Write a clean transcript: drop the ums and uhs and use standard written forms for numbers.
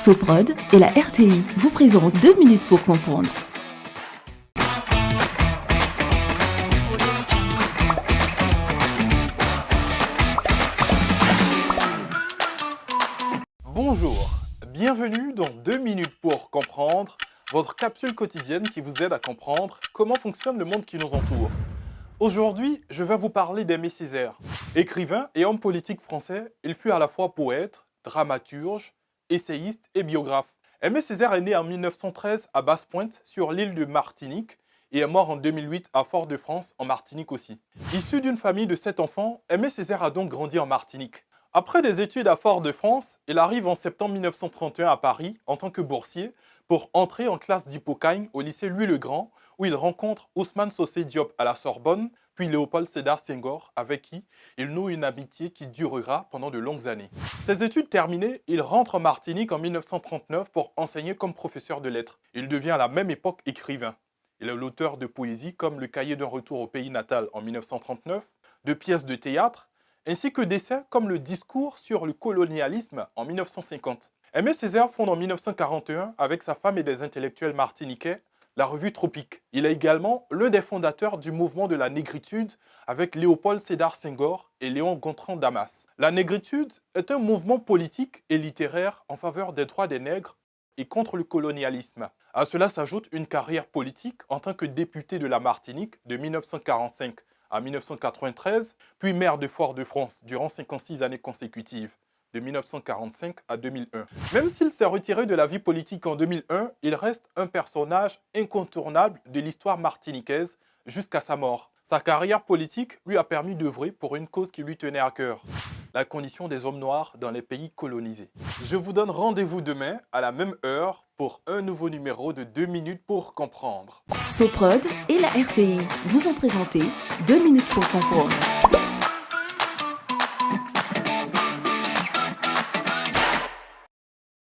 Soprod et la RTI vous présentent 2 minutes pour comprendre. Bonjour, bienvenue dans 2 minutes pour comprendre, votre capsule quotidienne qui vous aide à comprendre comment fonctionne le monde qui nous entoure. Aujourd'hui, je vais vous parler d'Aimé Césaire. Écrivain et homme politique français, il fut à la fois poète, dramaturge, essayiste et biographe. Aimé Césaire est né en 1913 à Basse-Pointe, sur l'île de Martinique, et est mort en 2008 à Fort-de-France, en Martinique aussi. Issu d'une famille de 7 enfants, Aimé Césaire a donc grandi en Martinique. Après des études à Fort-de-France, il arrive en septembre 1931 à Paris en tant que boursier pour entrer en classe d'Hippocagne au lycée Louis-le-Grand, où il rencontre Ousmane Socé Diop à la Sorbonne, puis Léopold Sédar Senghor, avec qui il noue une amitié qui durera pendant de longues années. Ses études terminées, il rentre en Martinique en 1939 pour enseigner comme professeur de lettres. Il devient à la même époque écrivain. Il est l'auteur de poésie comme Le Cahier d'un retour au pays natal en 1939, de pièces de théâtre, ainsi que d'essais comme Le Discours sur le colonialisme en 1950. Aimé Césaire fonde en 1941, avec sa femme et des intellectuels martiniquais, la revue Tropique. Il est également l'un des fondateurs du mouvement de la négritude avec Léopold Sédar Senghor et Léon Gontran Damas. La négritude est un mouvement politique et littéraire en faveur des droits des nègres et contre le colonialisme. À cela s'ajoute une carrière politique en tant que député de la Martinique de 1945 à 1993, puis maire de Fort-de-France durant 56 années consécutives, de 1945 à 2001. Même s'il s'est retiré de la vie politique en 2001, il reste un personnage incontournable de l'histoire martiniquaise jusqu'à sa mort. Sa carrière politique lui a permis d'œuvrer pour une cause qui lui tenait à cœur: la condition des hommes noirs dans les pays colonisés. Je vous donne rendez-vous demain à la même heure pour un nouveau numéro de 2 minutes pour comprendre. Soprod et la RTI vous ont présenté 2 minutes pour comprendre.